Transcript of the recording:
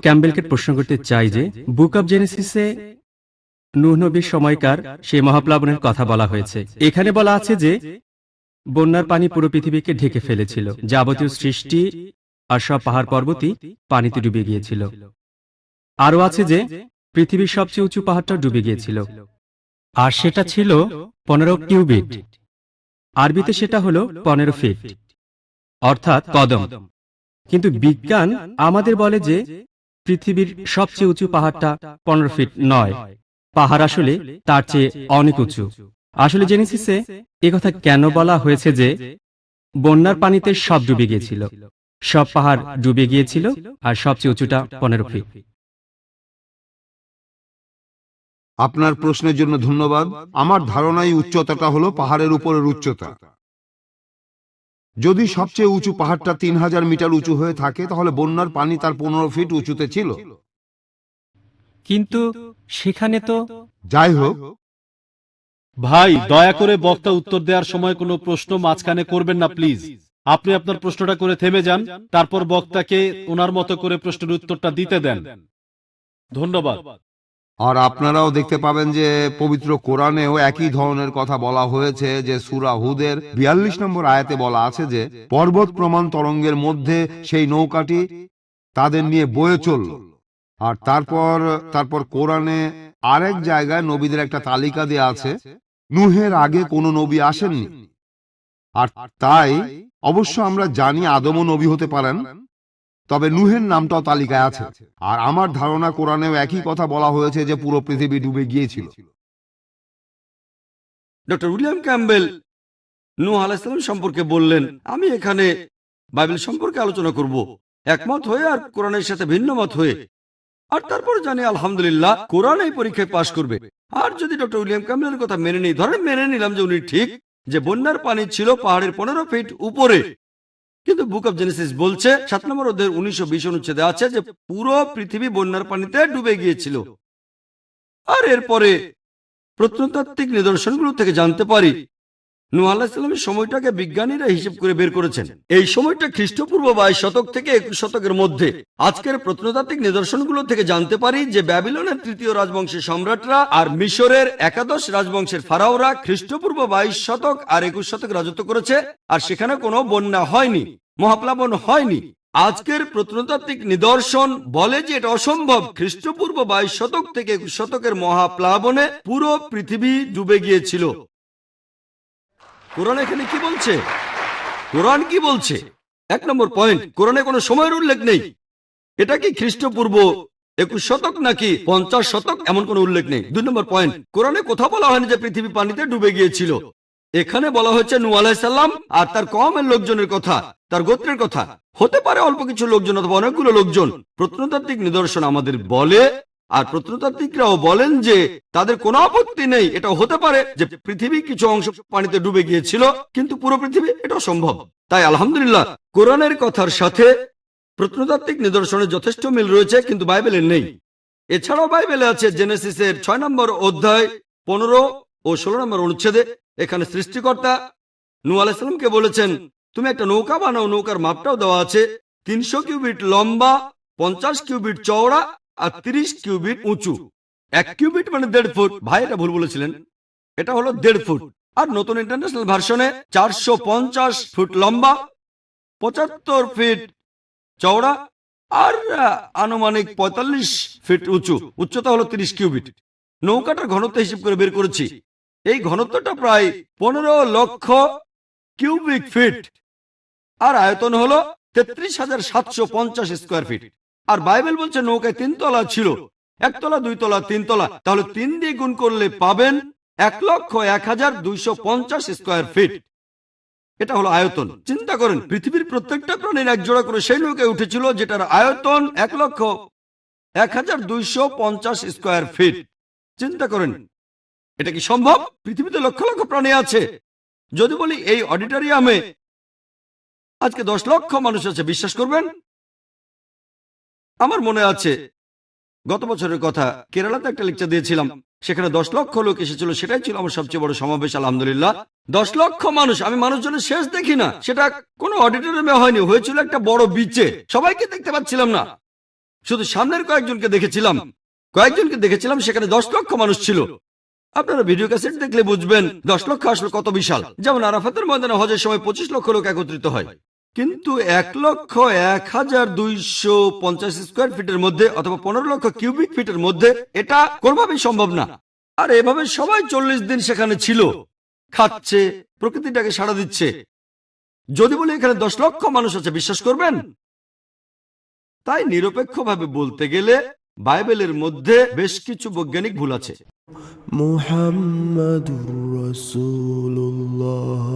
ক্যাম্বেলকে প্রশ্ন করতে চাই যে বুক অব জেনেসিসে নূহ নবীর সময়কার সেই মহাপ্লাবনের কথা বলা হয়েছে। এখানে বলা আছে যে বন্যার পানি পুরো পৃথিবীকে ঢেকে ফেলেছিল, যাবতীয় সৃষ্টি আর সব পাহাড় পর্বতই পানিতে ডুবে গিয়েছিল। আরও আছে যে পৃথিবীর সবচেয়ে উঁচু পাহাড়টা ডুবে গিয়েছিল, আর সেটা ছিল 15 কিউবিট। আরবিতে সেটা হলো 15 ফিট, অর্থাৎ কদম। কিন্তু বিজ্ঞান আমাদের বলে যে পৃথিবীর সবচেয়ে উঁচু পাহাড়টা 15 ফিট নয়, পাহাড় আসলে তার চেয়ে অনেক উঁচু। আসলে জেনেসিসে একথা কেন বলা হয়েছে যে বন্যার পানিতে সব ডুবে গিয়েছিল, সব পাহাড় ডুবে গিয়েছিল, আর সবচেয়ে উঁচুটা 15 ফিট। আপনার প্রশ্নের জন্য ধন্যবাদ। আমার ধারণা এই উচ্চতাটা হলো পাহাড়ের উপরের উচ্চতা। যদি সবচেয়ে উঁচু পাহাড়টা 3000 মিটার উঁচু হয়ে থাকে, তাহলে বন্যার পানি তার 15 ফিট উঁচুতে ছিল। কিন্তু সেখানে তো যাই হোক, ভাই, দয়া করে বক্তা উত্তর দেওয়ার সময় কোনো প্রশ্ন মাঝখানে করবেন না প্লিজ। আপনি আপনার প্রশ্নটা করে থেমে যান, তারপর বক্তাকে ওনার মতো করে প্রশ্নের উত্তরটা দিতে দেন। ধন্যবাদ। আর আপনারাও দেখতে পাবেন যে পবিত্র কোরআনেও একই ধরনের কথা বলা হয়েছে, যে সূরা হুদের 42 নম্বর আয়াতে বলা আছে যে পর্বত প্রমাণ তরঙ্গের মধ্যে সেই নৌকাটি তাদের নিয়ে বয়ে চলল। আর তারপর কোরআনে আরেক জায়গায় নবীদের একটা তালিকা দেয়া আছে। নূহের আগে কোনো নবী আসেননি, আর তাই অবশ্য আমরা জানি আদমও নবী হতে পারেন, তবে নূহের নামটাও তালিকায় আছে। আর আমার ধারণা কোরআনেও একই কথা বলা হয়েছে যে পুরো পৃথিবী ডুবে গিয়েছিল। ডক্টর উইলিয়াম ক্যাম্বেল নূহ আলাইহিস সালাম সম্পর্কে বললেন, আমি এখানে বাইবেল সম্পর্কে আলোচনা করব একমত হয়ে আর কোরআনের সাথে ভিন্ন মত হয়ে। আর তারপর জানি আলহামদুলিল্লাহ কোরআন এই পরীক্ষায় পাশ করবে। আর যদি ডক্টর উইলিয়াম ক্যাম্বেলের কথা মেনে নিই, ধরেন মেনে নিলাম যে উনি ঠিক, যে বন্যার পানি ছিল পাহাড়ের 15 ফিট উপরে, কিন্তু বুক অব জেনেসিস বলছে 7 নম্বর অধ্যায়ের 19-20 অনুচ্ছেদে আছে যে পুরো পৃথিবী বন্যার পানিতে ডুবে গিয়েছিল। আর এরপরে প্রত্নতাত্ত্বিক নিদর্শনগুলো থেকে জানতে পারি নূহ আলাইহিস সালামের সময়টাকে বিজ্ঞানীরা হিসেব করে বের করেছেন। এই সময়টা খ্রিস্টপূর্ব 22 শতক থেকে 21 শতকের মধ্যে। আজকের প্রত্নতাত্ত্বিক নিদর্শনগুলো থেকে জানতে পারি যে ব্যাবিলনের 3য় রাজবংশের সম্রাটরা আর মিশরের একাদশ রাজবংশের ফারাওরা খ্রিস্টপূর্ব 22 শতক আর 21 শতক রাজত্ব করেছে, আর সেখানে কোনো বন্যা হয়নি, মহাপ্লাবন হয়নি। আজকের প্রত্নতাত্ত্বিক নিদর্শন বলে যে এটা অসম্ভব। খ্রিস্টপূর্ব 22 শতক থেকে 21 শতকের মহাপ্লাবনে পুরো পৃথিবী ডুবে গিয়েছিল। কোরআন এখানে কি বলছে? কোরআন কি বলছে? 1 নম্বর পয়েন্ট, কোরআনে কোনো সময়ের উল্লেখ নেই। এটা কি খ্রিস্টপূর্ব 21 শতক নাকি 50 শতক, এমন কোনো উল্লেখ নেই। 2 নম্বর পয়েন্ট, কোরআনে কোথাও বলা হয়নি যে পৃথিবী পানিতে ডুবে গিয়েছিল। এখানে বলা হয়েছে নূহ আলাইহিস সালাম আর তার কওমের লোকজনের কথা, তার গোত্রের কথা। হতে পারে অল্প কিছু লোকজন অথবা অনেকগুলো লোকজন। প্রত্নতাত্ত্বিক নিদর্শন আমাদের বলে, আর প্রত্নতাত্ত্বিকরাও বলেন যে তাদের কোনো আপত্তি নেই, এটা হতে পারে যে পৃথিবী কিছু অংশ পানিতে ডুবে গিয়েছিল, কিন্তু পুরো পৃথিবী এটা সম্ভব। তাই আলহামদুলিল্লাহ কোরআনের কথার সাথে প্রত্নতাত্ত্বিক নিদর্শনের যথেষ্ট মিল রয়েছে, কিন্তু বাইবেলের নেই। এছাড়াও বাইবেলে আছে জেনেসিসের 6 নম্বর অধ্যায় 15 ও 16 নম্বর অনুচ্ছেদে, এখানে সৃষ্টিকর্তা নূহ আলাইহিস সালামকে বলেছেন তুমি একটা নৌকা বানাও। নৌকার মাপটাও দেওয়া আছে, 300 কিউবিট লম্বা, 50 কিউবিট চওড়া আর 30 কিউবিট উঁচু। 1 কিউবিট মানে 1.5 ফুট। ভাই এটা ভুল বলেছিলেন, এটা হলো 1.5 ফুট। আর নতুন ইন্টারন্যাশনাল ভার্সনে 450 ফুট লম্বা, 75 ফিট চওড়া আর আনুমানিক 45 ফিট উঁচু। উচ্চতা হলো 30 কিউবিট। নৌকাটার ঘনত্ব হিসেব করে বের করেছি, এই ঘনত্বটা প্রায় 15 লক্ষ কিউবিক ফিট, আর আয়তন হলো 33,750 স্কোয়ার ফিট। আর বাইবেল বলছে নৌকায় 3 তলা ছিল, 1 তলা 2 তলা 3 তলা, তাহলে 3 দিয়ে গুণ করলে পাবেন 1,01,250 স্কোয়ার ফিট। এটা হলো আয়তন। চিন্তা করেন, পৃথিবীর প্রত্যেকটা প্রাণীর এক জোড়া করে সেই নৌকায় উঠেছিল, যেটার আয়তন 1,01,250 স্কোয়ার ফিট। চিন্তা করেন, এটা কি সম্ভব? পৃথিবীতে লক্ষ লক্ষ প্রাণী আছে। যদি বলি এই অডিটোরিয়ামে আজকে 10 লক্ষ মানুষ আছে, বিশ্বাস করবেন? আমার মনে আছে গত বছরের কথা, কেরালাতে একটা লেকচার দিয়েছিলাম, সেখানে 10 লক্ষ লোক এসেছিল। সেটাই ছিল আমার সবচেয়ে বড় সমাবেশ, আলহামদুলিল্লাহ। 10 লক্ষ মানুষ। আমি মানুষজনের শেষ দেখি না, সেটা কোনো অডিটোরিয়ামে হয়নি, হয়েছিল একটা বড় বিচে। সবাইকে দেখতে পাচ্ছিলাম না, শুধু সামনের কয়েকজনকে দেখেছিলাম, সেখানে 10 লক্ষ মানুষ ছিল। আপনারা ভিডিও ক্যাসেট দেখলে বুঝবেন 10 লক্ষ আসলে কত বিশাল। যেমন আরাফাতের ময়দানে হজের সময় 25 লক্ষ লোক একত্রিত হয়, কিন্তু 1,01,250 স্কোয়ার ফিটের মধ্যে অথবা 15 লক্ষ কিউবিক ফিটের মধ্যে এটা কোনোভাবেই সম্ভব না। আর এভাবে সবাই 40 দিন সেখানে ছিল, খাচ্ছে, প্রকৃতিটাকে সাড়া দিচ্ছে। যদি বলি এখানে 10 লক্ষ মানুষ আছে, বিশ্বাস করবেন? তাই নিরপেক্ষভাবে বলতে গেলে বাইবেলের মধ্যে বেশ কিছু বৈজ্ঞানিক ভুল আছে। মুহাম্মাদুর রাসূলুল্লাহ।